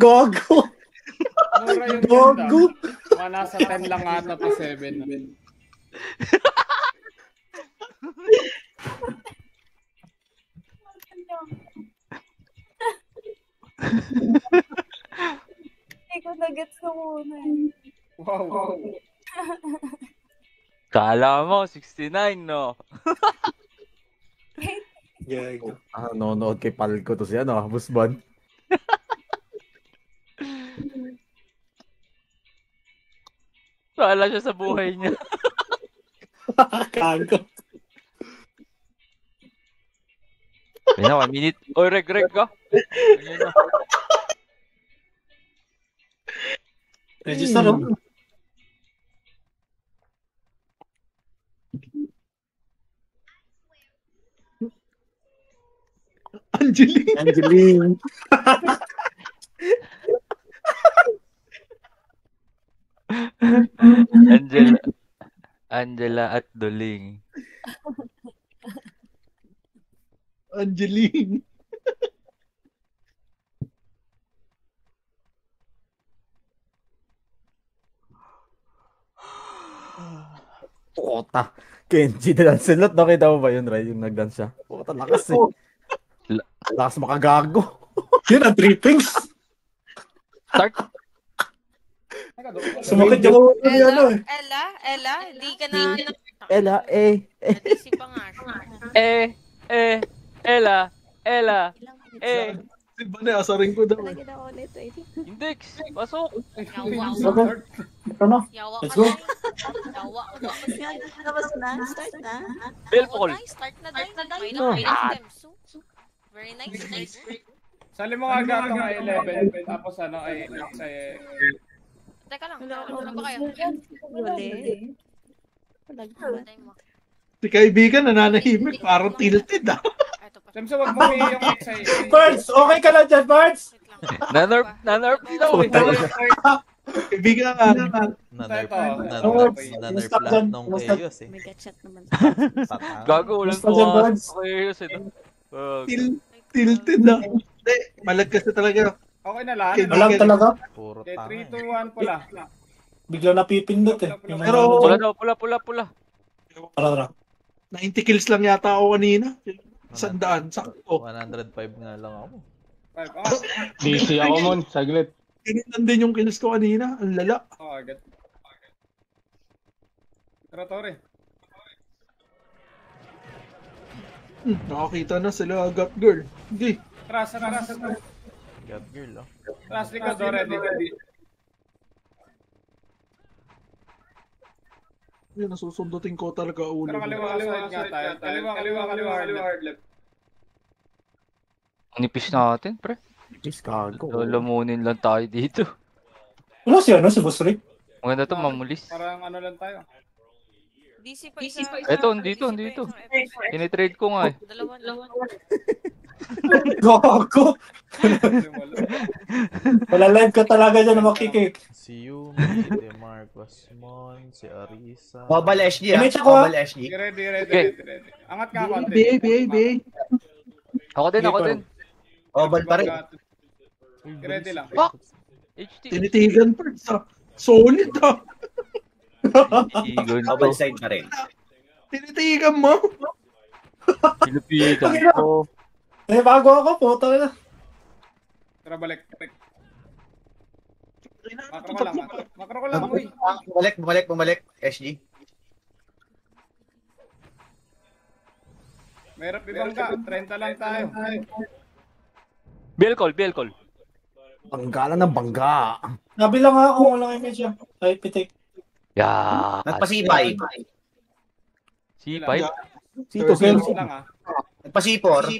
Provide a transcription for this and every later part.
Gogo. Mura yung Gogo. Mga nasa 10 lang ata to 7. Hindi ko na-gets ko muna eh. Wow. Kala mo, 69, no? Yeah, nanonood kay Palco to siya, no? Busban. Kala siya sa buhay niya. Kago. Ayun na, 1 minute. Oy, reg ka. Ayun na. Register, no? Angeline. Angela at Doling. Angeline. Puta. Kenji na Lancelot. Nakita mo ba yun, Ray? Yung nag-dance siya. Puta, lakas eh. Lakas makagago. Yun ang trippings. Start. Sumakit yung ano eh. Ella, hindi ka na... Ella, Nadisi pa nga siya. Ella. Diba na, asarin ko daw. Lagi na ulit. Index, pasok. Ano? Yawa Let's ka go. na. Yawa ka na. Tapos na, start na. Belpol. Start na dahil. May lang so, very nice. Sali mo nga gato nga 11. Tapos ano ay... Teka lang. Ano ba kayo? Huli. Patay mo. Si kaibigan nananahimik, parang tilted ah. Samso, wag mo yung XI. Birds! Okay ka lang dyan, Birds! Nanerf daw eh. Kaibigan ka. Nanerf Basta lahat dyan, nung basta- Eos eh. May gatchat naman. Gago, ulan Basta dyan, po. Bards. Okay, yun eh. Tilted na. Hindi, malagkas na talaga. Okay na lang. Alam talaga. Puro Okay, tanga 3, eh. 2, 1 pula. Bigla napipindot eh. Pero- Pula daw, pula. Tara. 90 kills lang yata ako kanina. 100, sakto. 105 nga lang ako. Busy ako mon, saglit. Tinitan din yung kills ko kanina. Ang lala. Oh, agad. Tara, Tore. Nakakita na sila, Got Girl. Hindi. Tras. God girl oh. Tras, likod, ready. Yun, nasusundutin ko talaga ulo. Pero kaliwa nga tayo. Kaliwa, hard left. Ang nipis natin, pre. Is kago. Lalamunin lang tayo dito. Wala siya, no? Si Boss Rick. Maganda to, mamulis. Parang ano lang tayo. DC pa isa. Eto, dito. Tinitrade ko nga eh. Dalawa. Gago! Wala live ka talaga dyan na makikik. Si Yumi, si Marcos Mon, si Arisa. Mobile SG ah. Image ako, ah. Mobile SG. Ready. Angat nga konti. Baby. Ako din. Mobile pa rin. Ready lang. Fuck! HT. Tinitigan pa sa solid ah. Mobile side pa rin. Tinitigan mo. Pilupitan ko. Eh, bago ako po. Tara na. Tara, balik. Makro ko lang. Uy. Bumalik. SG. Mayroon ibangga. 30 lang tayo. BL call. Bangga lang ng bangga. Nabilang nga ako walang image yan. Ay, pitik. Yeah. Nagpasipay. C5? Sito, Kenji. lang ah. Nagpasipor.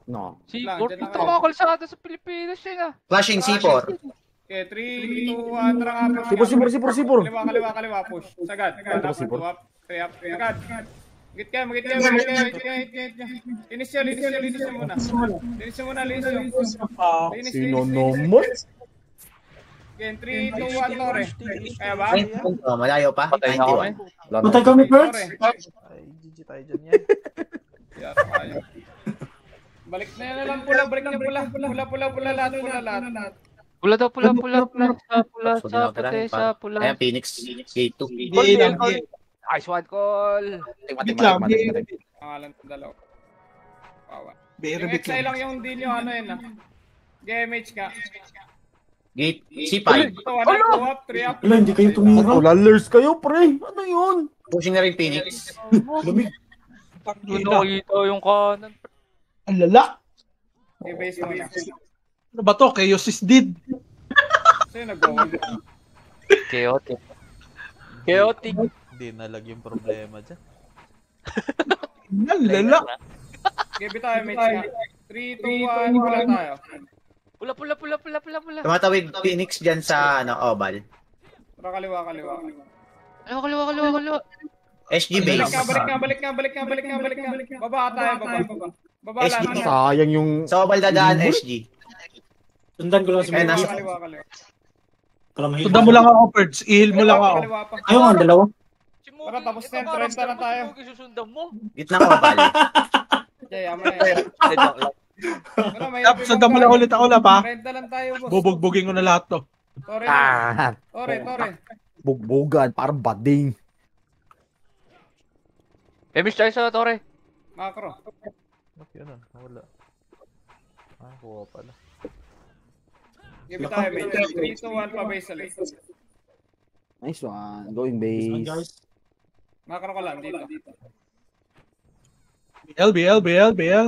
No. C4? Dyan lang Ito kayo. mga kalsada sa Pilipinas yun ah. Flashing C4. Okay, 3, 2, 1, tara nga. Sipor. Kaliwa, push. Sagad. Sipor. Three up. Sagad. Higit ka. Linis muna. Sino naman? Okay, 3, 2, 1, Tore. Kaya ba? Malayo pa. Patay na kami. 91. Patay kami, Birds. Ay, GG tayo dyan yan. Yata kayo. Balik na lang pula, balik na pula lahat. Pula daw, pula. Sa puti, sa pula. Ayan, Phoenix. Gate 2. Nice one call. Pangalan ng dalaw. Pawa. Very Yung bit XI lang. lang yung deal nyo, ano yun GMH ka. Gate C5. Ito, 1 up, 3 up. Wala, hindi kayo tumira. Wala lures kayo, pre. Ano yun? Pushing na rin Phoenix. Lamig. Nakita yung kanan. Ang lala. I-base mo na. Ano ba to? Chaos is dead. Sa'yo nag-go. Chaotic. Hindi na lang yung problema dyan. Ang lala. Give it tayo, mate nga. 3, 2, 1, wala tayo. Pula. Tumatawid Phoenix dyan sa oval. Tara kaliwa. Kaliwa. SG base. Balik ka. Baba tayo, baba. Baba SG. lang. Sayang yung... Sa oval dadaan SG. Sundan ko lang si Kaya Miguel. nasa- Kaliwa. Para mahil. Sundan mo lang ako, Perds. I-heal mo lang ako. Kaliwa pa. Ayaw nga, dalawa. Tara, tapos na yung 30 na tayo. Susundan mo. Gitna oval. Jay, ama na yan. Wala, may Sundan mo lang ulit ako, Lab, ha? 30 lang tayo, boss. Bubugbugin ko na lahat to. Tore. Bugbugan, parang bading. Miss tayo sa Torre. Macro. Okay na, wala. Kuha pala. Give it tayo, mate. 3, 2, 1 pa base ulit. Nice one. Going Sundan, base. guys. Macro ko lang dito. BL.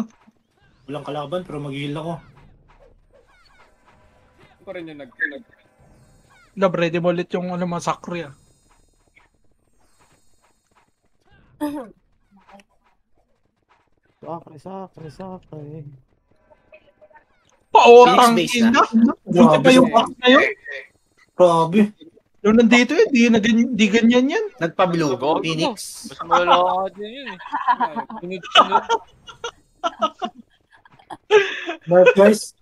Walang kalaban, pero mag-heal ako. Ito rin yung Lab, ready mo ulit yung masakre, ah. Sakre. Paotang Phoenix base ina. na. Buti pa yung box na yun. Grabe. Yung nandito di ganyan yan. Nagpa-blue. Gago. Phoenix. Mas malala ka din yun eh. Sunod. Mark, guys.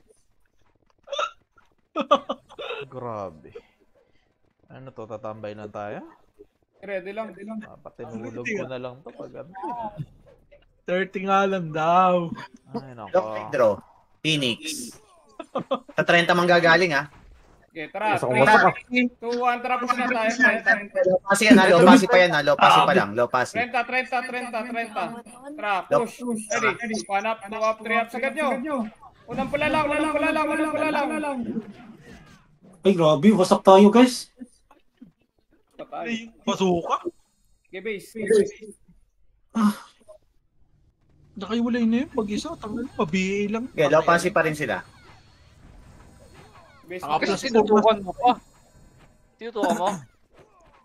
Grabe. Ano to, tatambay lang tayo? Ready lang. Patinulog ko na lang to pag ano. 30 nga lang daw. Ay, Lock nako. draw. Phoenix. Sa 30 manggagaling ha. Okay, tara. Masok. 3, 2, 1, tara po na tayo. 30. Low pass yan ha. Low pass pa yan ha. Low pass pa lang. Low pass. 30. Tara, push. Ready. 1 up, 2 up, 3 up. Sagad nyo. Unang pula lang. Ay, grabe. Wasak tayo, guys. Patay. Pasuka. Okay, base. Nakaiwalay na yun. Mag-isa. Tangal. Pa-BA lang. Okay, low pass pa rin sila. Base. Kasi tinutukan mo pa. Tinutukan mo?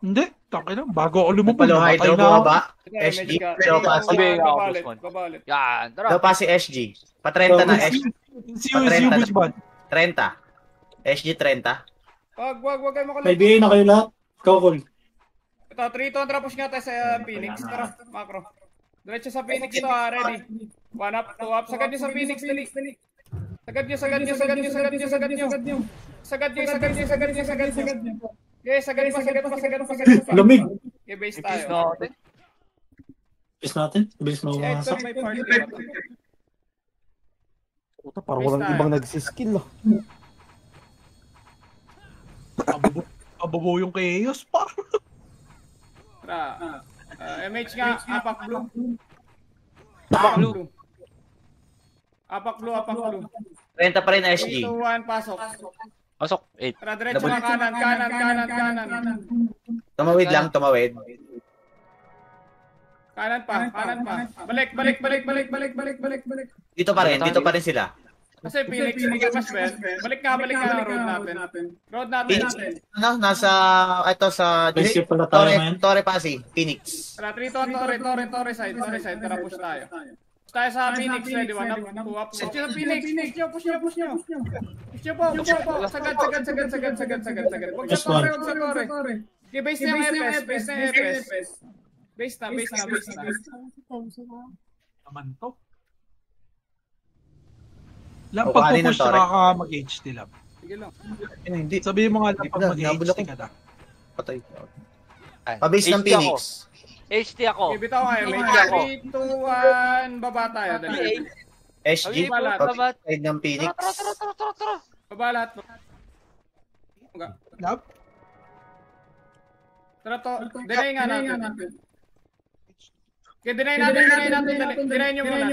Hindi. Tangin lang. Bago ako lumubog. Palo Namatay hydro na ako. bumaba. SG. Low pass. Baba ulit. Yan, tara. Low pass si SG. Pa 30 na SG. See you, Bushman. 30. SG 30. Wag kayo makulit. May BA na kayo lahat. Ikaw, Col. Ito, 3 to, push nga tayo sa Phoenix. Tara, macro. Diretso sa Phoenix ito ha, ready. 1 up, 2 up. Sagad nyo sa Phoenix, dali. Sagad nyo. Okay, sagad pa. Lamig. Okay, base tayo. Bilis natin. Bilis Si mawasak. Hector may party. Puta, parang walang ibang nagsiskill ah. Abubo yung chaos pa. Tara. MH nga, apak blue. Apak blue. 30 pa rin SG. 3, 2, 1, pasok. Pasok. 8. Tara, diretso ka kanan. Tumawid lang, tumawid. Kanan pa. Balik. Dito pa rin sila. Kasi Phoenix, mag-mas balik ka road natin. Nasa, ito sa, Base pala tayo, man. Torre Pasig, Phoenix. Tara, 3 to, Torre side. Tara, push tayo. Push tayo sa Phoenix, ready, 1 up, 2 up. Push nyo sa Phoenix. Push nyo po. Sagad. Huwag sa Torre. Okay, base na yung FS. Base na. Naman to. Lang, O, kanin ng pag-push Torre. ka mag-HD lang. Sige lang. Hindi. Sabihin mo nga lang pag Nabulok mag-HD ko. ka na. Patay. Pabase ng Phoenix. HT ako. Okay, bitaw kayo. May HT ako. 3, 2, 1, baba tayo. Dali. SG, Balat. Babat. side ng Phoenix. Tara. Baba lahat. Lab? Tara to. Deny nga natin. Okay, deny natin. Dali. Deny nyo muna.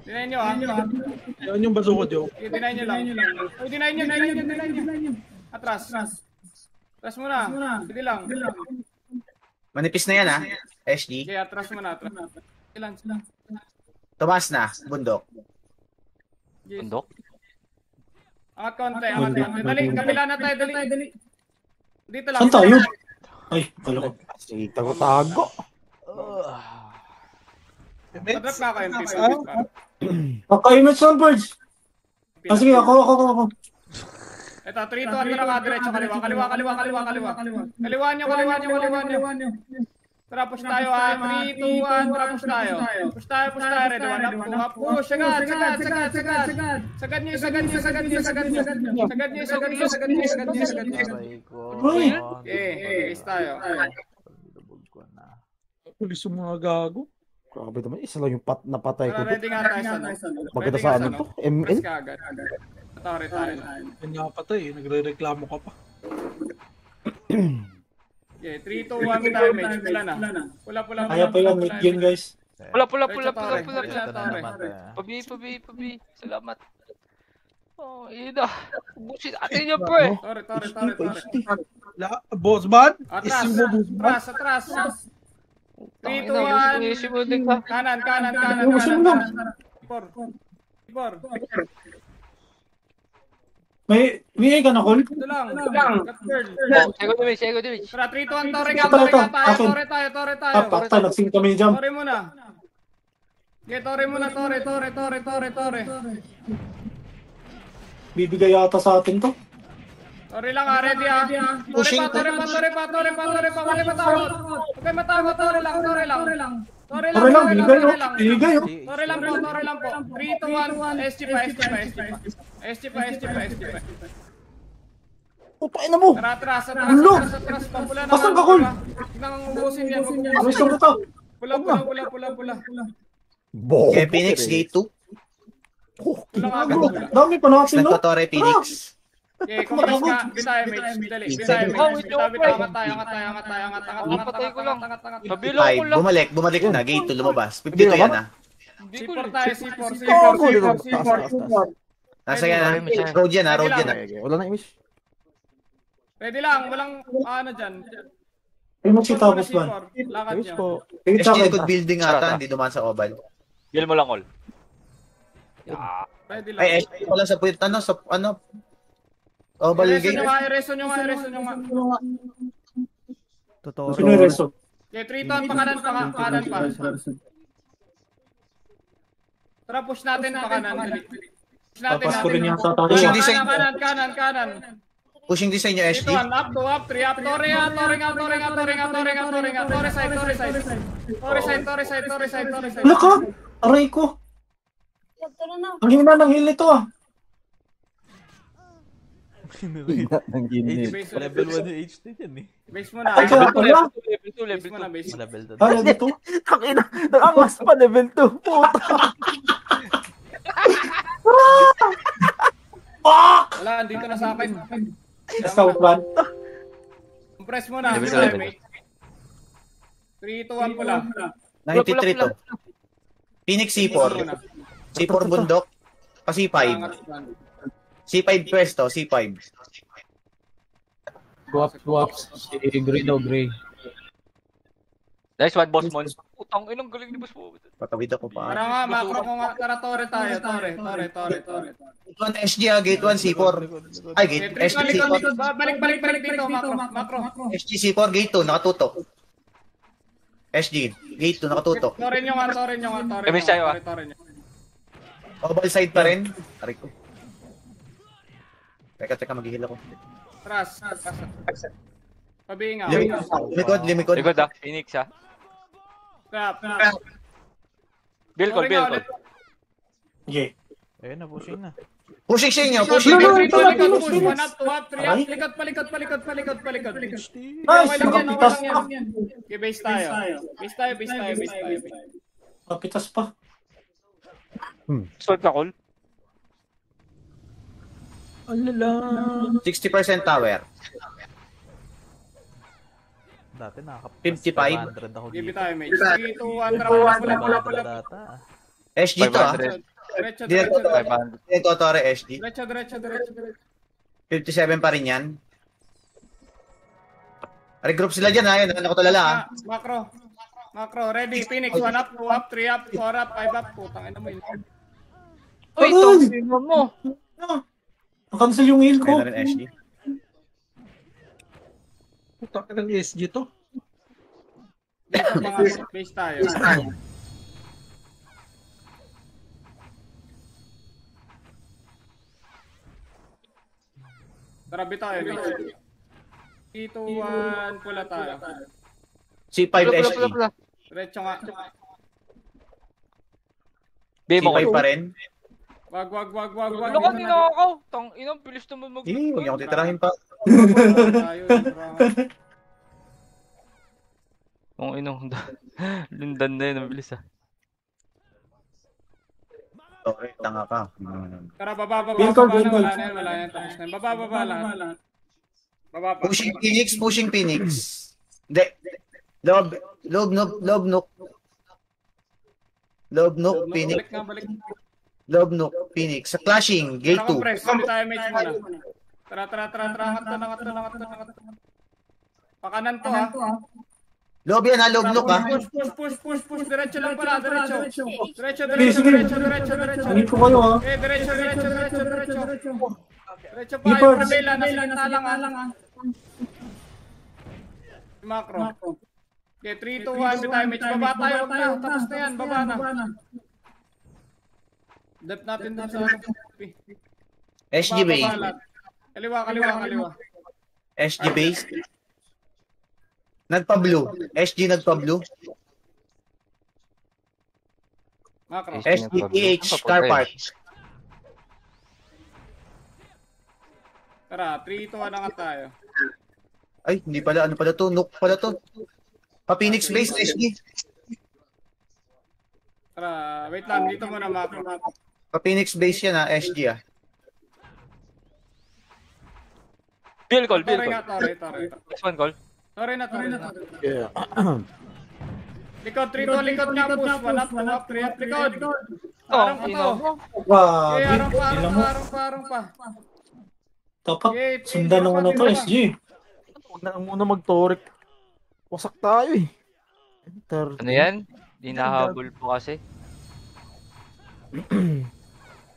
Deny nyo ha. Yan yung bazooka, Joe. Okay, deny nyo lang. Oh, deny nyo. Atras. Atras muna. Sige lang. Manipis na yan ha. SG. Okay, atras muna. Ilan? Tumas na. Bundok. Bundok. Angat konti. Dali, kabila na tayo. Dali. Dito lang. Saan tayo? Ay, kala ko. Sige, tago-tago. Padrap na kayo. Pagka-image Sunbirds. Sige, ako. Ito, 3, 2, 1, tara ka, diretso, kaliwa. Kaliwa nyo. Tara, push tayo ha. 3, 2, 1, tara, push tayo. Push tayo, ready, 1 up, push, sagad. Sagad nyo. Aray ko. Okay, base tayo. Lubog ko na. Pulis yung mga gago. Grabe naman, isa lang yung napatay ko. Tara, ready nga tayo sa Maganda sa ano to? ML? Press ka agad. Tara tayo. Yan nga patay, nagre-reklamo ka pa. Okay, 3, 2, 1, damage. Pula na. Kaya pa yan, mid game guys. Pula. Ito na naman tayo. Pabi. Salamat. Oh, ina. Busit atin yun, pre. Tore. Boss man? Atras. Issue mo, boss man? Atras. 3, 2, Tangina, 1. isimutin ka. Kanan. Por. May ka na, Col? Ito lang. Cut girl. Sego damage. Tara, 3, 2, 1, tore tayo. Pakta, nagsing kami ni Jam. Tore muna. Okay, tore muna. Tore. Bibigay yata sa atin to. Tore lang ha, ready ha. Tore pa. Wala matawag. Okay, matawag. Tore lang. Binigay oh. Tore lang po. 3, 2, 1. SG pa. Pupain na mo! Tara, atras. Ulo! Pula na. Asan ka, Col? Nang ubusin yan. Amis ka mo to. Pula. Okay, Phoenix, gate 2. Pula nga Ano? agad. Dami pa natin, no? Nagtotore, Phoenix. Okay, kung mas ka, bitay, mage. Dali, bitay, angat tayo. Napatay ko lang. Angat. Nabilo Five. ko lang. Bumalik na. Gate 2 lumabas. 52 yan ha. C4 tayo, C4. Nasa yan ha. Road yan ha. Wala na imish. Ready lang, walang ano dyan. Ay, magsitapos ba? Lakad Imish nyo. ko. Tingin sa SG akin. likod building ata. Hindi dumaan sa oval. Gil mo lang, all. Ready lang. Ay, SG pala sa puwit. Oval gate. Ereso nyo nga. Totoo. Sino yung reso? Okay, 3 ton, kanan pa. Tara, push natin pa kanan. Push natin. Papas ko rin yung tatanong. Pushing design. Kanan. Pushing design nyo, SG. Dito, 1 up, 2 up, 3 up. Tore side. Wala ka! Aray ko! Ang hina ng heal nito ah. Nang ginit. Level 1 yung HT yan eh. Base mo na. Ay, kaya pala. Base mo na, base. Level 2. Ah, dito. Takina, nakamas pa level 2. Puta. Wala, andito na sa akin. Southland. Compress mo na. 3, 2, 1 pula. 93 to. Phoenix C4. C4 bundok. Pa C5. C5 pwesto. C5. Guwaps. Green o gray. Nice one, boss mon. Putang inang galing ni boss mo. Patawid ako pa. Tara nga, macro ko nga. Tara, tore tayo. Tore. Gate 1 SG ha. Gate 1 C4. Ay, gate SG C4. Balik dito, macro. SG C4 gate 2. Nakatutok. SG. Gate 2. Nakatutok. Tore nyo nga. Emis tayo, ah. Tore nyo. Oval side pa rin. Aray ko. Teka, maghihil ako. Tras. Pabingaw. Limikod. Likod ah, Phoenix ah. Crap. Bill call. Okay. Ayun na, pushing na. Pushing sa inyo, pushing. No, no, Likod, no, likod, no, push. no, 1 up, 2 up, 3 up. Aray. Likod, palikod. Nice, Okay lang yan, nakapitas okay pa. lang yan. Okay, base tayo. Base tayo. Nakapitas pa. Sword ka, Col. Alala. 60% tower. Dati nakaka 55. 500 ako Give dito. tayo, mate. 3, 2, 1, tara. Pala data. SG to ah. 500. Diretso. 500. Ito, Tore, SG. Diretso. 57 pa rin yan. Regroup sila dyan ha. Yun, ako tulala ha. Macro, ready. Phoenix, 1 up, 2 up, 3 up, 4 up, 5 up. Putang ina mo yun. Uy, tangin mo. Nakancel yung heal ko. Kaya na rin SG. Puta ka ng SG to. Base tayo. Tarabi tayo, base. 3, 2, 1, pula tayo. C5 SG. Diretso nga. Bemo C5 ko. pa rin. Wag. Ano ka ninakaw? Tang ina, bilis naman mag- Huwag niyo ako titirahin pa. Kung inong lundan na yun, ang bilis ah. Tore, tanga ka. Tara, baba. Green card. Wala na yan. Tapos na yan. Baba lahat. Baba pa. Pushing Phoenix. Hindi. Lob Nook, Phoenix. Balik. Lob Nook, Phoenix. Sa clashing, gate 2. Compress. Sabi tayo, mate muna. Tara. Angat to. Pakanan to, ha. Lob yan ha, Lob Nook ha. Push. Diretso lang pala, diretso. Hindi ko kayo ha. Diretso. Diretso pa, Leopard. yung pabela, nasa gitna lang, ha. Macro. Okay, 3, 2, 1, tayo, mate. Baba tayo, huwag tayo. Tapos na yan, baba na. Dep natin dun sa SG base. Kaliwa. SG base. Nagpa-blue. SG nagpa-blue. Macro. SG PH car park. Tara, 3, 2, 1 na nga tayo. Ay, hindi pala. Ano pala to? Nook pala to. Pa-Phoenix base, SG. Tara, wait lang. Dito muna, Macro. Pa-Phoenix base yan ha, SG ah. Bill call. Tore. Next one call. Tore na. Yeah. Likod, 3, 2, likod nga, push. 1 up, 2 up, 3 up, likod. Oh, Arang pa ino to. mo. Wow. Okay, arang pa. Dapat sundan ng ano to, SG. Huwag na lang muna mag-toric. Wasak tayo eh. Enter. Ano yan? Di nahabol po kasi.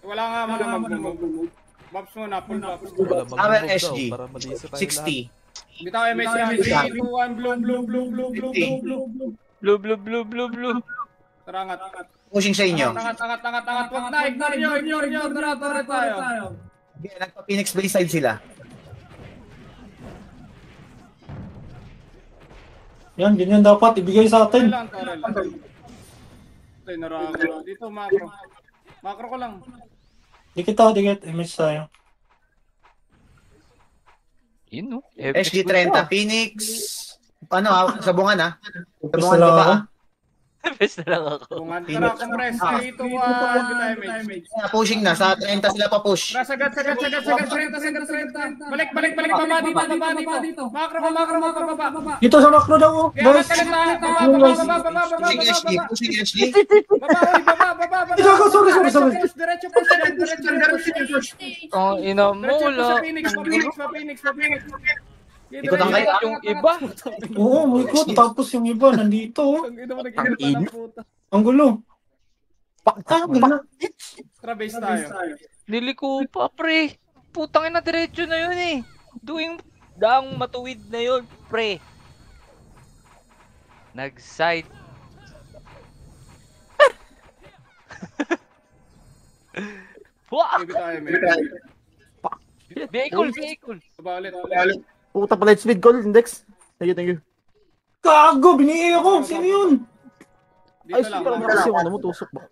Wala nga muna mag-move. Bobs muna, full bobs. Tower SG. 60. Bitaw MS yan. 3, 2, 1, blue. Tara, angat. Pushing sa inyo. Angat. Wag na, ignore nyo. Tara tayo. Okay, nagpa-Phoenix base side sila. Yan, ganyan dapat. Ibigay sa Tore atin. lang. Ay, narako. Dito, macro. Macro ko lang. Dikit. Image tayo. Yun no? SG 30, Phoenix. Ano ha? Sabungan ha? Focus Sabungan na ka lang ba ako. ha? Best na lang ako. Bungan. Tara, compress. 3, 2, 1. Bitaw MS. Pushing na. Sa 30 sila pa push. Tara, sagad. 30. Balik. Baba dito. Macro ko, baba. Dito sa macro daw, oh. Kaya Guys. matalit na. Yun, guys. Pushing SG. Pushing SG. Baba. Ito ako, sorry. Diretso push. Oh, ina mo, Diretso wala. sa Phoenix. Ikot ang kayo. Yung iba. Oo, may ikot. Tapos yung iba, nandito, oh. Ang gulo. Gulo. Tara, base tayo. Niliko pa, pre. Putang ina, diretso na yun eh. Doing daang matuwid na yun, pre. Nag-side. Fuck! Vehicle. Baba ulit. Puta pala speed call, index. Thank you. Gago, binihi ako. Sino yun? Dito Ay, lang. parang kasi yung ano mo, tusok ba?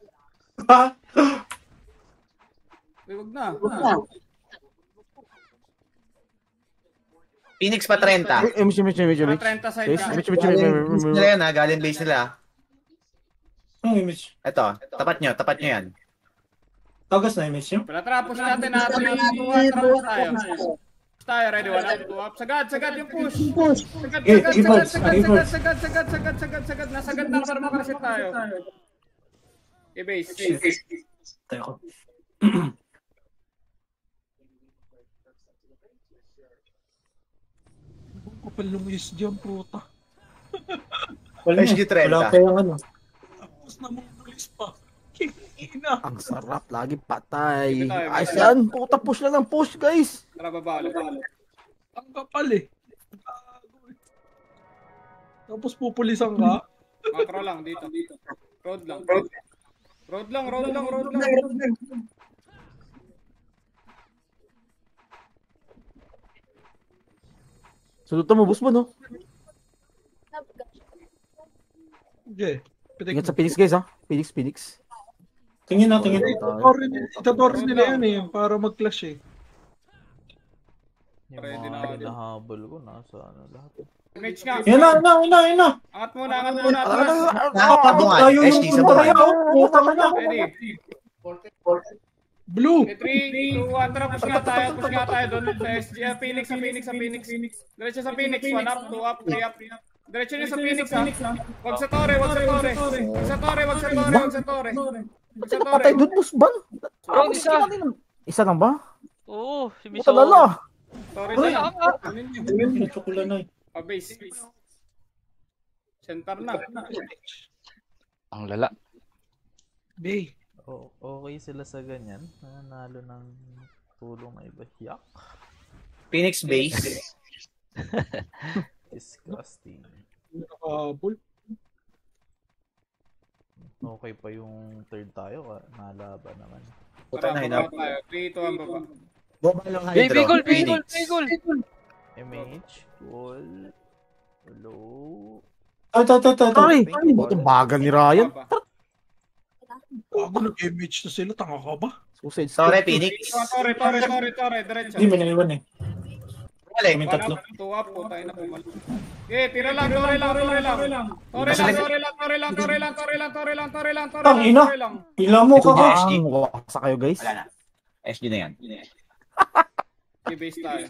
Ha? Wag na. Phoenix pa 30. Mitch. Mga 30 side ka. Mitch. Base nila yan ha, galing base nila. Ang image. Ito, tapat nyo yan. Tagas na image nyo. Pala-trapos natin na 3-2-1 trapos tayo. Push tayo, ready, 1 up, 2 up. Sagad yung push. Sagad. Nasagad na para makarasit tayo. I-base. Tayo ko. Kapal lumayos dyan, puta. Wala SG 30. Wala pa yung ano. Tapos na mong release pa. Ina. Ang sarap, lagi patay. Ayos yan, puta, push lang, push, guys. Tara, babalo. Ang kapal eh. Tapos pupulisan ka. Macro lang dito. Road lang. Sulutan mo, boss mo, no? Okay. Ingat sa Phoenix, guys, ha? Phoenix. Tingin na. Itatorres nila yan eh, para mag-clash eh. Yung Ready mga na. hinahabol ko, nasa ano lahat. Mitch nga. Yan na. Angat muna. Atras. Nakakabungan, Tayo SG yung sa tayo. bungan. Puta ka na. Ready. Blue! 3, 2, 1, tara, push nga tayo doon sa SG. Phoenix. Diretso sa Phoenix, 1 up, 2 up, 3 up. Diretso nyo sa Phoenix, ha? Wag sa Torre. Patay doon, boss ba? Round isa. Isa lang ba? Oo, si Puta Miso. lala. Torre Uy, na. Chocolate na eh. Base. Center na. Ang lala. Bay. Okay sila sa ganyan. Nanalo ng tulong na iba. Yak. Phoenix base. Disgusting. Nakabul. Okay pa yung third tayo. Nalaban naman. Puta na, hinap. 3, 2, 1, baba. Bomba lang hydro. Bagel. MH. Goal. Hello. Ito. Ay, itong bagal ni Ryan. Bago nag-image na sila, tanga ka ba? Suicide Torre, squad. Phoenix. Torre, diretso. Hindi, may naiwan eh. Galing. May tatlo. 2 up, puta ina pumal. Tira lang. Torre lang. Tang ina. Pila mo ka ka. SG. Waksa kayo, guys. Wala na. SG na yan. I-base tayo.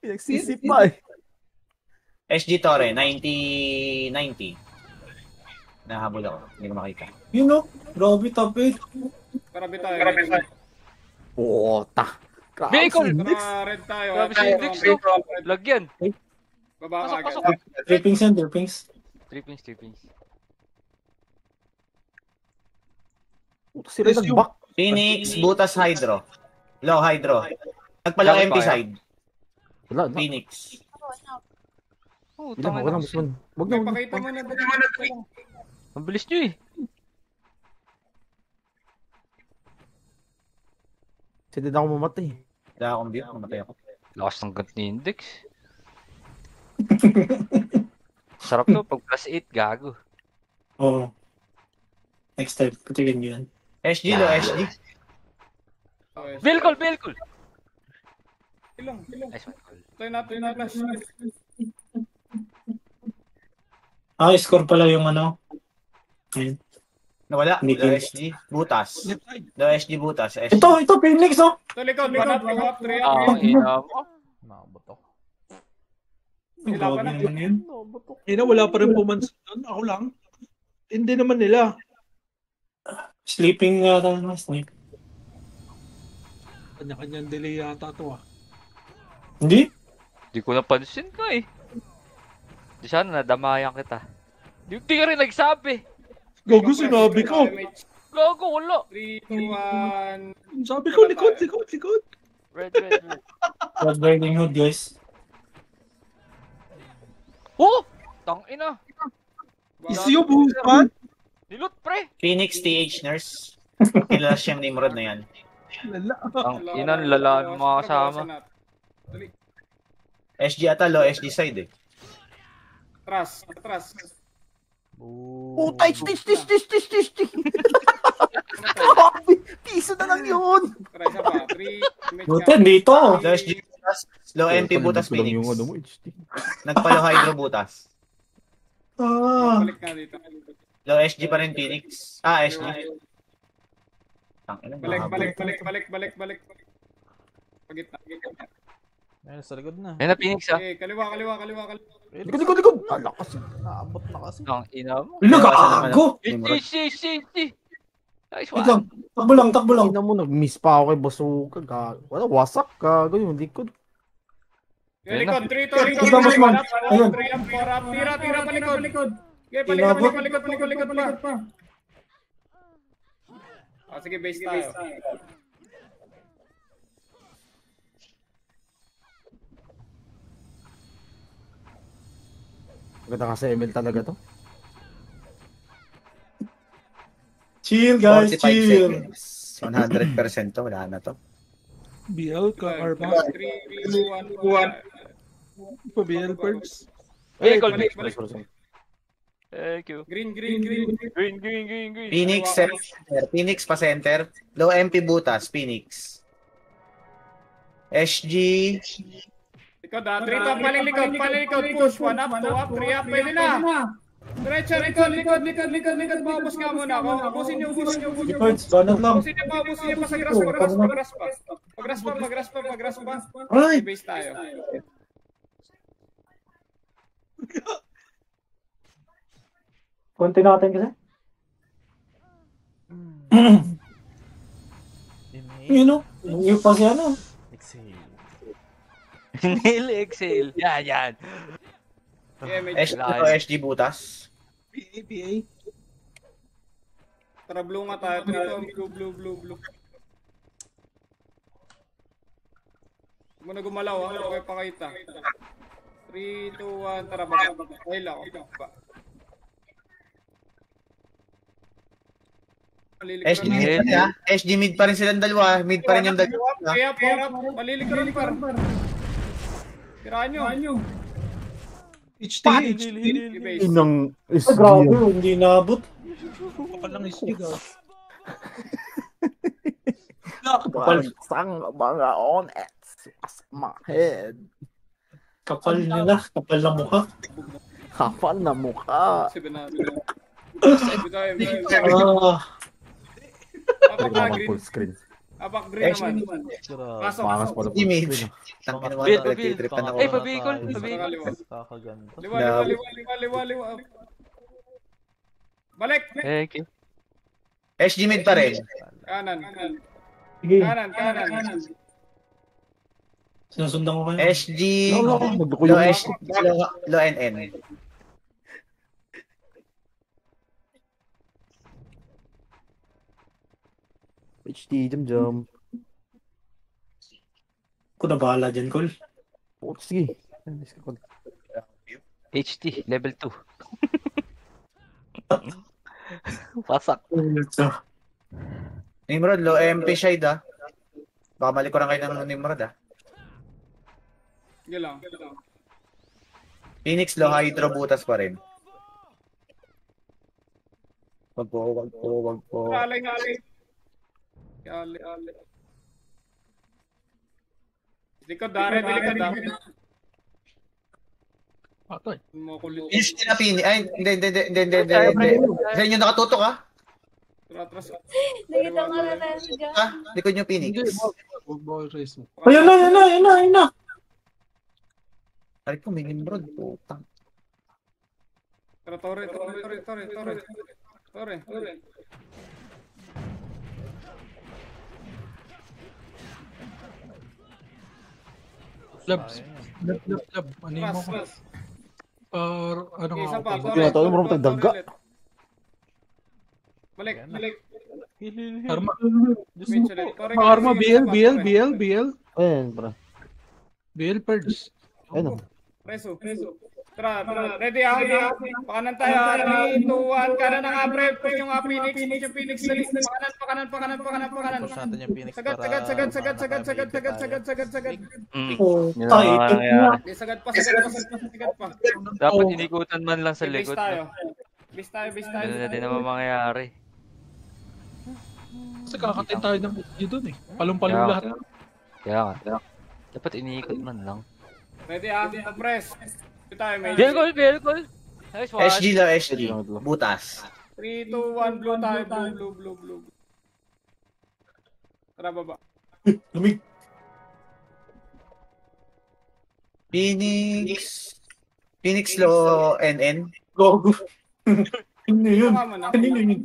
Nagsisip pa eh. SG Torre, 90. Nahabol ako. Hindi ko makita. Yun o. Grabe tapit. Karabi tayo. Puta. Vehicle! Tara, red tayo. Grabe si Index, no? Lagyan. Baba ka Pasok. agad. Trippings yan, trippings. 3 pins. Puta, sila nag-back. Phoenix, Butas, Hydro. Low Hydro. Nagpalang empty side. Wala na. Phoenix. Oh, Wag lang, boss man. Wag na. Pakita mo na. Ang bilis nyo eh. Hindi na ako mamatay. Wala akong view. Mamatay ako. Lakas ng gun ni Index. Sarap to pag plus 8, gago. Oo. Next time, patigyan nyo yan. SG, low SG. Vehicle! Ilang. Nice one, call. Tayo natin na flash. Score pala yung ano. Ayun. Nawala. Hindi Low ko- SG. Butas. Left side. Low SG, Butas. SG. Ito, Phoenix oh. Ito likod. 1 up, 2 up, 3 up. Ang ina mo. Nakabot ako. Grabe naman yun. Ina, wala pa rin pumansin doon. Ako lang. Hindi naman nila. Sleeping sleep. Kanya-kanyang delay yata to ah. Hindi? Di ko napansin ka eh. Di sana nadamayan kita. Di ka rin nagsabi. Gago, sinabi ko. Gago, wala. 3, 2, 1. Sabi ko, likod. Red. Red Riding Hood guys. Oh! Tangina. Isiyo, buwan. Nilot, pre. Phoenix, TH Nurse. Kilala siyang Nimrod na yan. Lala. Ang ina, lala ng mga kasama. SG ata, low SG side eh. Atras. Puta, Piso na lang yun! Tara, isa pa. 3. Butin, dito. Low SG butas. Low MP butas Phoenix. Yung ano mo, HD. Nagpalo hydro butas. Balik nga dito. Low SG pa rin Phoenix. SG. Balik. Pagit na. Ayun, sa likod na. Ayun na, Phoenix ah. Okay, kaliwa. Likod! Lakas. Naabot na kasi. Ang ina mo. Gago! Nice Wait one. lang. Takbo lang. Ina mo, nag-miss pa ako kay Basuka. Wala, wasak ka. Yung likod. Likod, 3 to. Ikaw, boss man. Ayun. 3 up, 4 up. Tira pa likod. Okay, palikod pa. Sige, base tayo. Maganda kasi ML talaga to. Chill, guys. 45 Chill. seconds. 100% to. Wala na to. BL ka, Arma. 3, 2, 1. Pa BL Perks. Balik. Thank you. Green. Phoenix center. Phoenix pa center. Low MP butas. Phoenix. SG. Likod 3 to, paling likod. Push, 1 up, 2 up, 3 up. Pwede na. Diretso, likod. Maubos nga muna ako. Ubusin niyo. Cards, banat lang. Ubusin niyo pa sa grass. Pagras pa. Ay! Base tayo. Konti natin kasi. Yun o. Yung pa siya na. Exhale. Inhale, exhale. Yan. SG butas. PA. Tara, blue nga tayo. Blue. Muna gumalaw okay pakita. 3, 2, 1, tara baba. Ay lang. SG mid pa rin SG mid pa rin silang dalawa. Mid pa rin yung dalawa. Kaya malilikaran par. Tiraan nyo. HT. Inang Grabe, hindi nabot. Palang SG ka. Sang mga on as my head. Kapal nila. Kapal na mukha. Kapal na mukha. Full screen. Apak green naman. Pasok. Pangas pa Image. Tangin mo Build. nagtitripan ako. Ay, pabikol. Kakaganda. Liwa. Balik. Thank you. SG mid pa rin. Kanan. Sige. Kanan. Sinusundan ko kayo. SG. Low NN. HD, jam. Ako na bahala dyan, Col. Oh, sige. HT, level 2. Pasak. Nimrod, low MP shade Baka malikuran kayo ng Nimrod Sige lang. Phoenix low hydro butas pa rin. Wag po. Alay. Likod, Dare. Patay. Is na Phoenix. Ay, hindi. Sa inyo nakatutok Atras. Nakita ko na tayo dyan. Likod nyo Phoenix. Ayun na. Ay ko, may Nimrod. Putang. Tara, Tore. Labs. Lab. Ano mo ko? Ano nga Isa pa, ako? Tore. Tinatawag mo naman daga. Balik. Arma. Tore. Arma, BL. Ayan, bro. BL Perks. Ayun. Preso. Tara. Ready Pakanan tayo. 3, 2, 1. Kanan ang April. Push yung Phoenix. Dali. Pakanan. Push natin yung Phoenix Sagad. Sagad pa. Dapat inikutan man lang sa likod. Base tayo. Ano na din naman mangyayari. Kasi kakatin tayo ng SG dun eh. Palong-palong Kaya- lahat. Kaya nga. Dapat iniikot man lang. Ready press. Ito tayo, may Vehicle! Nice one. SG lang, SG. Butas. 3, 2, 1, blue tayo. Blue. Tara, baba. Lumig. Phoenix low NN. Gogo. Ano yun? Tama na. Kanino yun?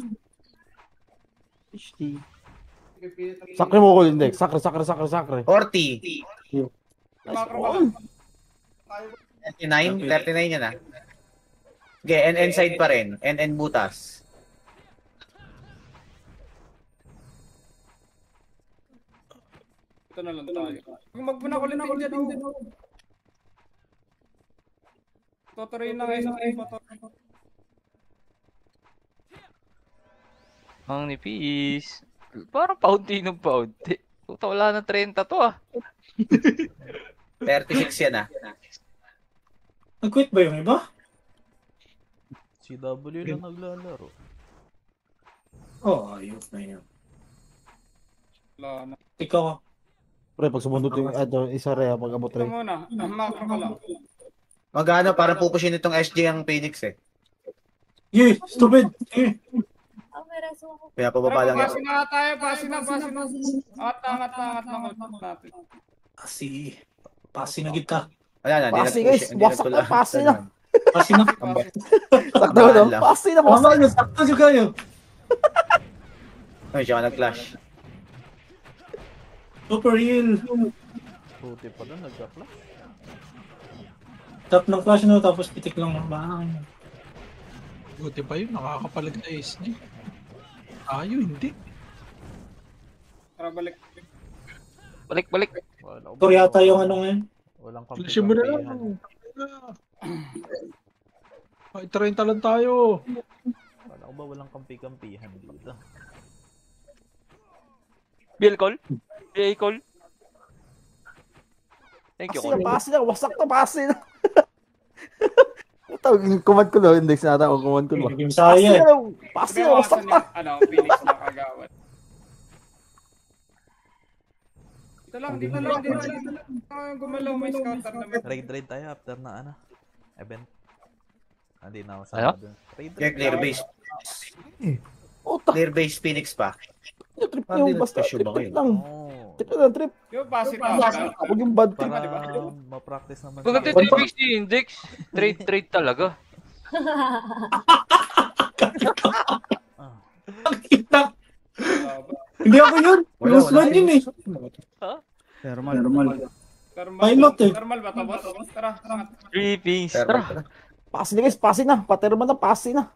Sakre mo ko, Index. Sakre. 40. Macro ka lang. 39 yan ah. Okay, NN side pa rin. NN butas. Ito na lang tayo. Magpuna ko lang din dyan. Totorin na ngayon ng iba. Ang nipis. Parang paunti ng paunti. Puta, wala na 30 to ah. 36 yan ah. Nag-quit ba yung iba? CW lang naglalaro. Oh, ayos na yun. Wala na. Ikaw, Pre, pag sumundot yung isa rin, pag abot Ito rin. muna. Macro ka lang. Magana parang pupushin itong SG ang Phoenix eh. yeah, stupid. Yeah. Oh, may reso ako. Kaya pababa lang Pasin yan. na tayo. Pasin na. Angat na natin. Pasi na kita. Wala na, Pasi, guys. Wasak na, pasi na. Pasi na. Sakto mo, no? Pasi na, Mama, wasak. nasakto siya kayo. Ay, siya ka nag-clash. Super heal. Puti pa doon, nagka-flash. Tap ng flash no, tapos pitik lang ng bang. Buti pa yun, nakakapalag na SG. Tayo, hindi. Tara, balik. Balik. Wala ko Ito yata yung ano ngayon. Walang Flashin mo na lang. Ay, 30 lang tayo. Wala ko ba walang kampi-kampihan dito? Vehicle. Thank you, Pasi Col. na, pasi na. Wasak to, pasi na. Ito, yung command ko no, Index na ata. O command ko ba? Game Pasi saya. na, pasi na, wasak na. Phoenix na kagawad. Dito lang. Gumalaw, may scouter naman. Raid tayo after na event. Hindi na ako Ano? sama dun. Raid. Clear base. Utak, Clear base Phoenix pa. yung trip Hindi yung basta. nagpa-shoot Trip ba kayo? lang. Oh. Trip lang, trip. Yung pasin pa. Huwag yung bad trip. Para ma-practice naman Kung sa- nagtitrip si Index, trade talaga. Ah. Kita. Hindi ako yun. Close man yun eh. Thermal. Pilot eh. Thermal ba ito, boss? Tara. Three piece. Pero, Tara. Pasi na, guys. Pasi na. Paterman na, pasi na.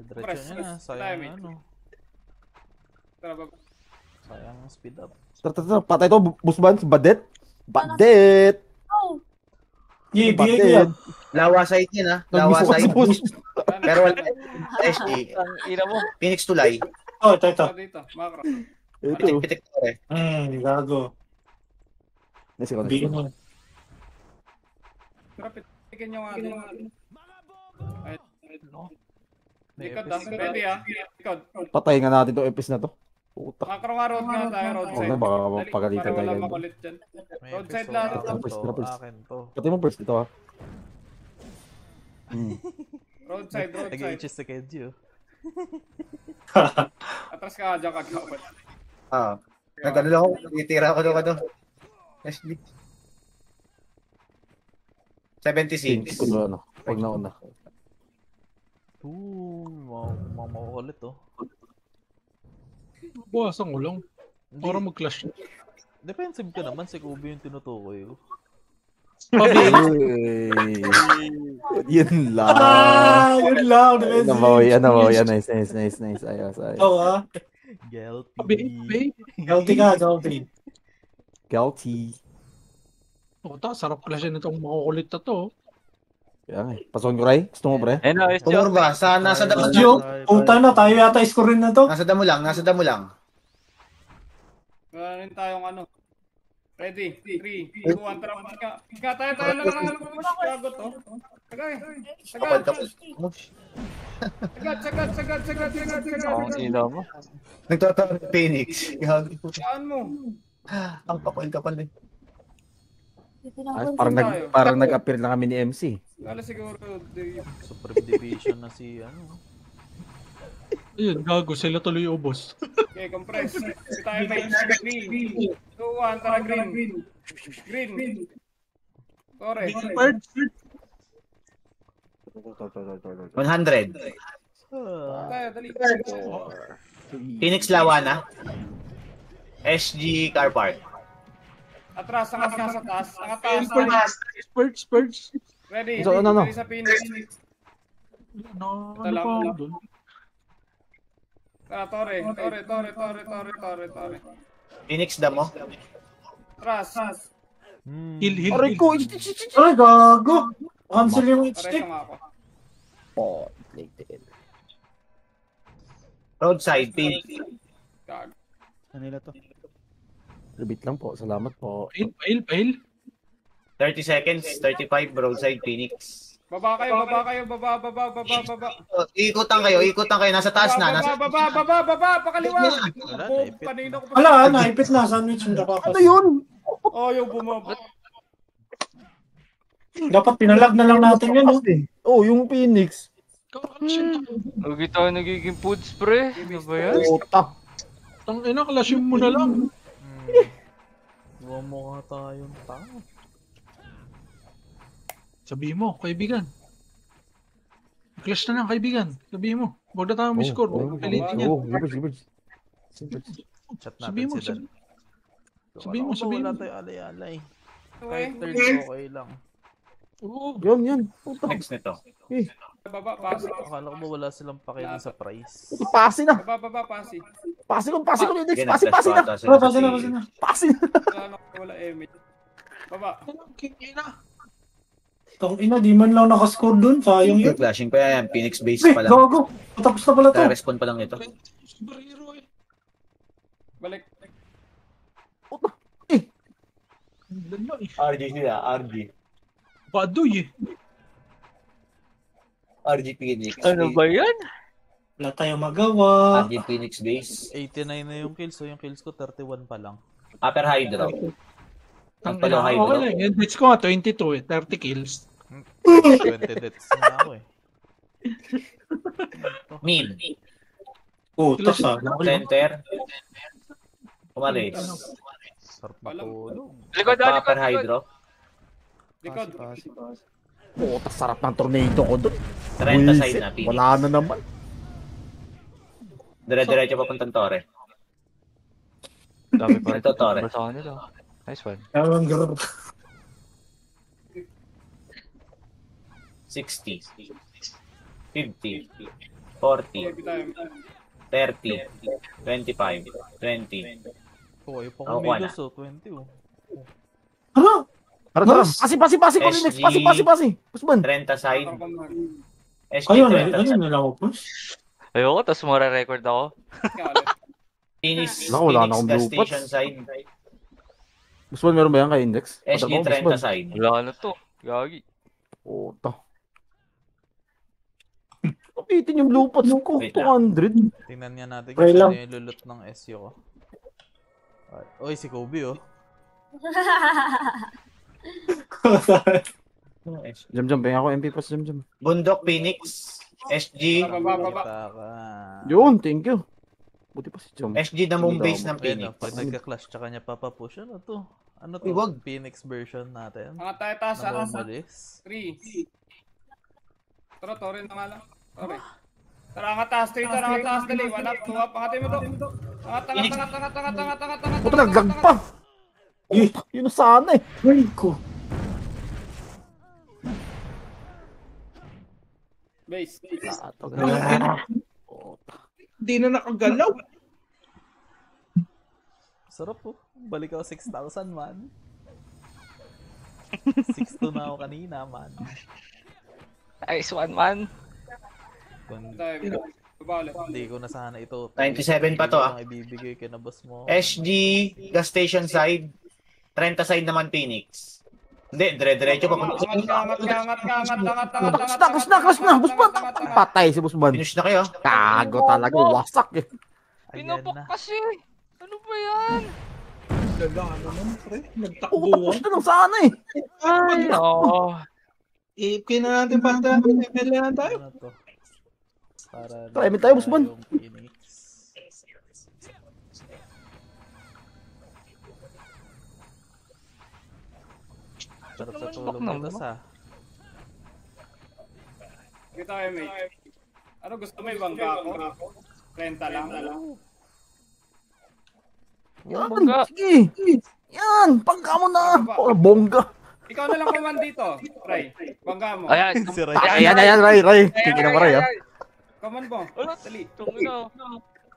Diretso niya na. Sayang Timing. ano. Tara, baba. Sayang ang speed up. Tara. Patay to, Busban. Si Badet. Badet. Oh, Yeah, Badet. yeah. lawa side yan ah. Lawa Nagbiso ka side. sa bus. Pero wala. SG. Ang ina mo. Phoenix tulay. Oh, ito. Tara dito. Macro. Ito. Pitik to eh. Gago. Nasi ko. Bigyan mo. Tara, pitikin yung ating. May Likod episode. Ready Likod. Patay nga natin to episode na to. Puta. Macro nga road nga tayo. Roadside. Okay, baka Dali, pagalitan para tayo wala ganun. makulit dyan. May Roadside episode. lahat. Akin Tapos, to. tapos. Akin to. Patay mo first ito ha. Roadside. Nag-HS sa Kenji oh. Atras ka dyan kagawad. Ah. Nagano lang ako. Nagtitira ako doon ano. SG. 76. Kung ano. Pag nauna. Mamakulit oh. Buwasan ko lang. Hindi. Para mag-clash. Defensive ka naman, si Kubi yung tinutukoy ko. Yun lang. Yun lang. Nabawi. Nice. Ayos. Oo ah. Guilty. Guilty ka, guilty. Guilty. Puta, sarap clashin itong makukulit na to. Kaya nga eh. Pasokin ko, Ray. Gusto mo, pre? Ayun na, SG. Tumurba. Nasa damo Gio, puta na, tayo yata score rin na to. Nasa damo lang. Wala rin tayong ano. Ready? 3, 2, 1, tara. Ika, tayo lang ang push. Gago to. Sagad. Kapal ka. Sagad. Ang sila mo. Nagtatawag ng Phoenix. Gago. Saan mo? Ang kapal eh. Parang nag-appear lang kami ni MC. Lalo siguro. Supreme Division na si ano. Ayun, gago. Sila tuloy ubos. Okay, compress. Tayo may 3, 2, 1, tara green. Tore. 100. Tayo, dali. Phoenix Lawana. SG Car Park. Atras, angat nga sa taas. Angat taas. Spurge. Ready? So, ano? Ready sa Phoenix. Ano Ito lang. pa ako dun? Tara, Tore. Phoenix Damo. Atras. Heal. Aray ko! Ay, gago. Cancel yung Pareso stick. nga ako. Roadside. Phoenix. Gag. Kanila to. Lubit lang po. Salamat po. Fail. 30 seconds. 35. Roadside. Phoenix. Baba. Ikutan kayo. Nasa taas na. Baba, pakaliwa. Wala, Oh, naipit. kanina ko pa. Wala, naipit na. Sandwich yung napapas. Ano yun? Oh, yung bumaba. Dapat pinalag na lang natin yun, no? Oh, yung Phoenix. Lagi tayo nagiging food spray. Ano ba yan? Puta. Tangina, kalasyon mo na lang. Huwag mo nga tayong tao. Sabihin mo, kaibigan. Clash na lang, kaibigan. Sabihin mo. Huwag na tayo may score. Pilitin yan. Chat Sabihin natin mo, si Dan. sabihin mo. Wala tayo alay-alay. Kahit Okay. third okay lang. Oo. Yun. Puta. Next nito. Baba, pasi. Akala ko ba wala silang pakialam sa price? Pasi na. Baba, pasi. Pasi ko, Index. Yan, Pasi nag-flash na. pa ata Wala, sila pasa na. si- Pasi na. Wala Emil. Baba. Kingina. Tang ina, di man lang nakascore dun. Sayang yun. Flashing pa yan. Phoenix base Eh, pa lang. gago. Patapos na pala to. Respond pa lang nito. Superhero eh. Balik. Ilan lang eh. RG sila. RG. Baduy eh. RG Phoenix. Ano ba yan? Wala tayong magawa. RG Phoenix base. 89 na yung kills, so yung kills ko 31 pa lang. Upper Hydro. Ang Tangina, palo okay Hydro. lang. Yung hits ko nga, 22 eh. 30 kills. 20 deaths na ako eh. Mid. Puta sa. Center. Umalis. Sarap matulog. Likod. Upper Hydro. Likod. Puta, sarap ng tornado ko doon. 30 side na. Phoenix. Wala na naman. Dire-diretso papuntang Torre. Dami pa rin. Ito, Tore. Sa kanila. Nice one. Ewan, gago. 60. 50. 40. 30. 25. 20. Oh, ayaw pa Ako na. kumilos oh, 20 oh. Ano? Tara. Pasi, Index. Pasi. Pusman. 30 side. SG Kayo 30 na side. lang ako push. Ayoko, tapos mara-record ako. Phoenix Wala na akong gas blue pots. station side. Pusman, meron ba yan kay Index? SG 30 side. Wala na to. Gagi. Puta. Kapitin yung blue pots ko. Wait lang. 200. Tingnan nga natin Try kung lang. ano yung lulot ng SU ko. Oy, si Kobe oh. Jam, pengen ako MP pas jam. Bundok Phoenix. SG. Baba. Kita ka. Yun, thank you. Buti pa si Jam. SG na mong base ng Ayun Phoenix. oh, pag nagka-clash tsaka niya papapush, ano to? Ano to? Uy, wag. Phoenix version natin. Angat tayo taas. Na umalis. 3. Tara, Tore na nga lang. Tore. Tara, angat taas. Dali. Wala. Tuwap. Angatin mo to. Angat. Puta, naglag pa. Yun na sana eh. Ay ko. Base. Hindi na nakagalaw. Sarap po. Balik ako 6,000 man. 6,200 na ako kanina man. Nice one, man. Kung Baba ulit. hindi ko na sana ito. 97 pa to, ah. Ibibigay kay na boss mo. SG gas station side. 30 side naman Phoenix. Hindi, dire-diretso pa. Crush na, Busman. Patay si Busman. Finish na kayo. Gago talaga, wasak eh. Pinupok kasi. Ano ba yan? Gaga naman, pre. Puta, Nagtakbuhan. push na lang sana eh. Ay, oo. Iipkin na natin pa tayo. ML na tayo. Ano to? Para Try tayo, Busman. yung Phoenix. Sarap sa tulong naman, butas ah. Kita kayo, mate. Ano gusto mo, bangga ako? 30 lang. Yan, Bongga. sige. Yan, pangka mo na. Oh, bongga. Ikaw na lang command dito, Ray. Bangga mo. Ayan. Si Ray. Ayan, Ray. Kikita mo, Ray, ah. Command mo. Dali.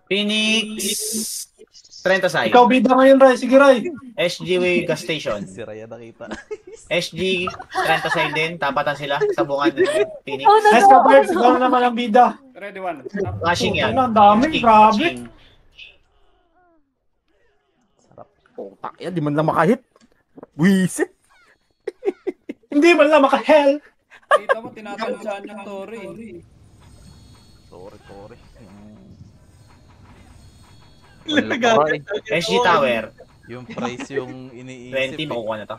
Phoenix 30 side. Ikaw bida ngayon, Ray. Sige, Ray. SG gas station. Si Ray nakita. SG 30 side din. Tapatan sila sa bungan ng Phoenix. Let's go, Bert. Siguro naman ang bida. Ready, one. Flashing yan. Ano, ang dami, grabe. Flashing. Putak yan, di man lang makahit. Wisit. Hindi man lang maka-hell. Kita mo, tinatansyahan yung Tori. Sorry. SG tower. Yung price yung 20 iniisip. makukuha na to.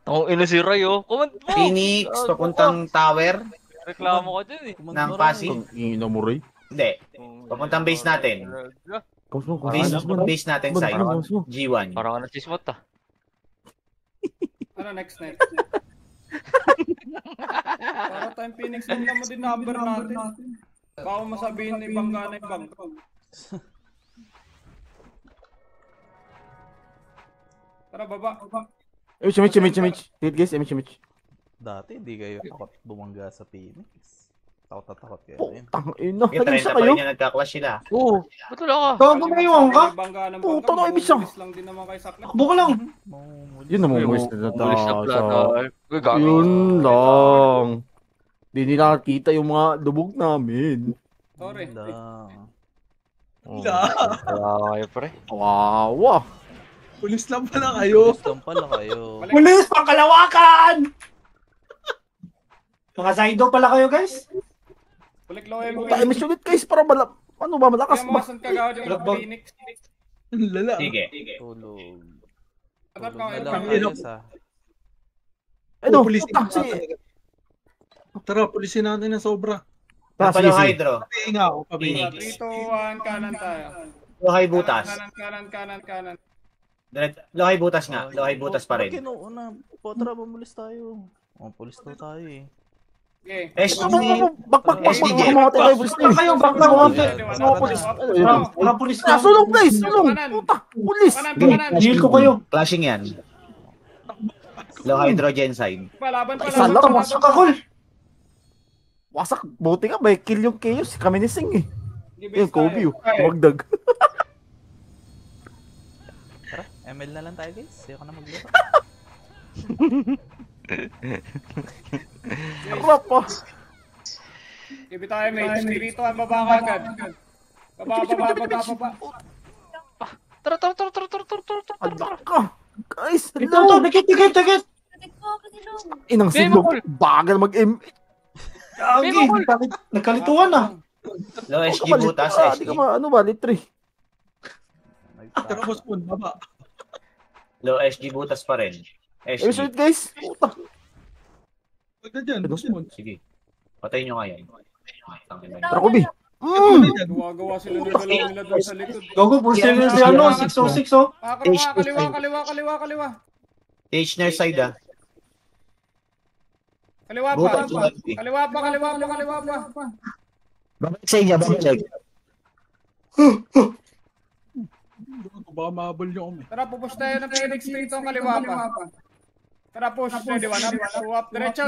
Tangong ina si Ray, oh. Comment mo. Phoenix papuntang tower Reklamo ka dyan, eh. ng Pasig. Ingin mo, Ray. Hindi. Papuntang base natin. Base natin side. G1. Parang ka nagsismot, ah. Ano next? Para tayong Phoenix din naman din number natin. Baka masabihin ni bangga na yung bangga. Tara, baba. Mitch. Hit guys, Mitch. Dati hindi kayo takot bumangga sa Phoenix. Takot na takot kayo rin. Putang ina, Yung 30 nag-isa pa kayo. rin yung nagka-clash sila. Oo. Ba't wala ka? Gago na yung ka. Bangga ng Puta, bangga. nakibis siya. Mamulis lang din naman kay Sakla. Takbo ka lang. Yun naman mo Umalis na plano. Uy, gago. Yun lang. Di nila nakita yung mga lubog namin. Sorry. Wala kayo, pre. Wawa. Pulis lang pala kayo. Gusto pala kayo. Pulis, pangkalawakan! Mga Zaido pala kayo, guys. Balik low MP. Tayo miss ulit guys para malakas Kaya ba? mga saan kagawad yung Lagbag. Phoenix. Ang lala. Sige. Tulog. Agad Tulog ka na kayo. lang ayos ah. Ano? Pulisin Putak si... Tara, pulisin natin na sobra. Napalo hydro. Pahinga ako, pahinga. 3, 2, 1, kanan tayo. Lohay butas. Kanan. Lohay butas nga. Lohay butas pa rin. Kinuuna. Potra, bumulis tayo. Oh, pulis daw tayo eh. Okay. SG. Bakbak mga tayo pulis na Kayo, bakbak mga pulis. Mga pulis na. Sulong guys, sulong. Puta, pulis. Kanan. Deal ko kayo. Flashing yan. Low hydrogen side. Palaban. Isa lang, Wasak ako. Wasak, buti nga, may kill yung chaos. Kami ni Sing eh. Yung Kobe, Okay. wagdag. Tara, ML na lang tayo guys. Ayoko na maglaro. Ako pa. Give tayo, mate. Spirito ang baba ka agad. Baba. Tara. Anak ka. Guys, Ito, hello. dikit. Inang silog. Bagal mag-M. Gagi, nagkalituan na. Low SG butas. Di SG. ka ano ba, litre. Tara, boss po, baba. Low SG butas pa rin. Eh, SG. guys. Puta. Huwag na dyan, boss po. Sige. Patayin nyo nga yan. Tangin na yun. Tara, Kobe. Gawa sila ng dalawa nila doon sa likod. Gogo, full series si ano, 606 oh. Kaliwa. Teichner side ah. Kaliwa Butas. pa. Babalik sa inyo. Babalik. Baka mahabol nyo kami. Tara, pupush tayo ng Phoenix dito ang kaliwa pa. Tara, push. Ready, one up. Diretso,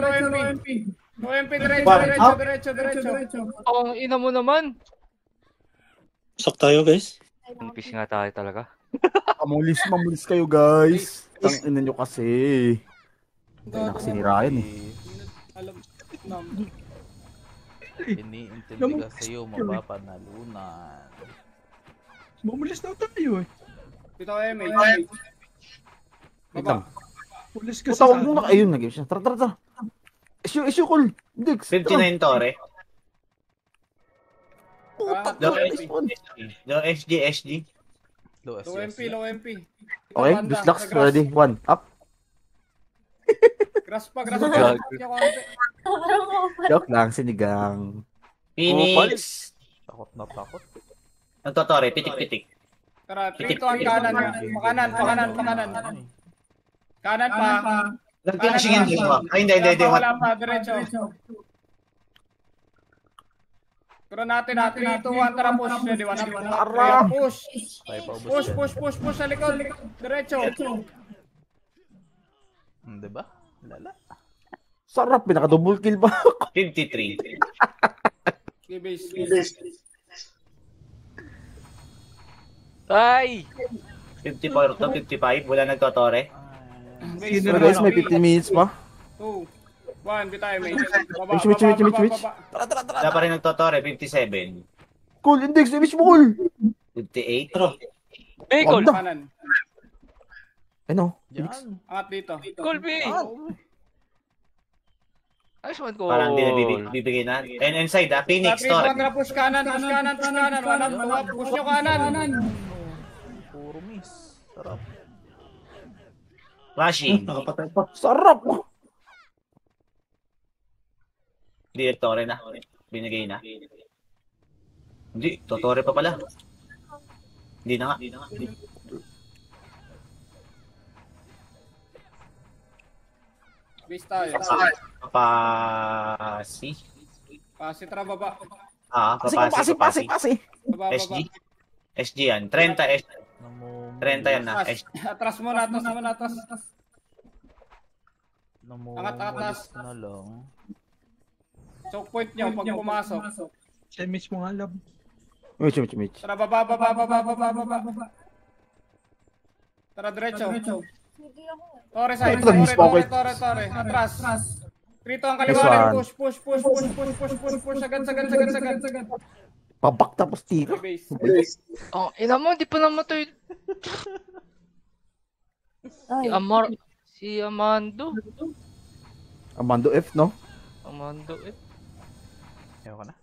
low MP. Low MP, diretso. Oh, ina mo naman. Sak tayo, guys. Nipis nga tayo talaga. Mamulis kayo, guys. Tangina nyo kasi. Ay, nakasinirayan eh. Alam. Iniintindi ka sa'yo, mapapanalunan. Bumulis daw tayo eh. Dito MH. Wait lang. Pulis kasi Puta, sa huwag mo na. Ayun, nag-game siya. Tara. Issue, call. Dix. 59 Tore. Puta, Low respawn. SG. Low S, Low yes. MP, low MP. Okay, Banda, Duslax, grass. ready. 1, up. Grass pa. Konti. Joke lang, sinigang. Phoenix. Takot na takot. Nagtotore, pitik-pitik. Tara, 3 to ang kanan. Pakanan. Kanan pa. Nag-flashing hindi mo. Ay, hindi. Wala pa, diretso. Pero natin, 3, 2, 1, tara push. Ready, 1, up. Push. Tayo pa ubos. Push sa likod. Diretso. Diba? Lala. Sarap, pinaka-double kill pa. 53. Base. Ay! 54 to 55. Wala nagtotore. Base. So guys, may 15 minutes pa. 2, 1, bitay, mate. Mitch. Wala pa rin nagtotore. 57. Cool, index, image mo, cool. 58. Hey, Col! Kanan. Ano? Yan. Angat dito. Colby! Ayos man, Col. Parang hindi na bibigay na. And inside, Phoenix, Tore. Push kanan. Wala, push nyo kanan. Puro miss. Sarap. Flashing. Nakapatay pa. Sarap. Hindi, Tore na. Binigay na. Hindi, totore pa pala. Hindi na nga. Base tayo. Papasi. Pasi, tara baba. Pasi. Baba. SG. SG yan. 30 SG. 30 yan na. SG. Atras mo na. Namulis na lang. Choke point nyo pag pumasok. Mitch mo nga, love. Mitch. Tara baba. Tara diretso. Hindi ako. Tore side. Tore. Atras. Rito ang kaliwa. Push. Sagad. Pabak tapos tira. Base. Oh, ina mo, di pa namatay. Ay, Si Amando. Amando F, no? Amando eh. Ayaw ka na.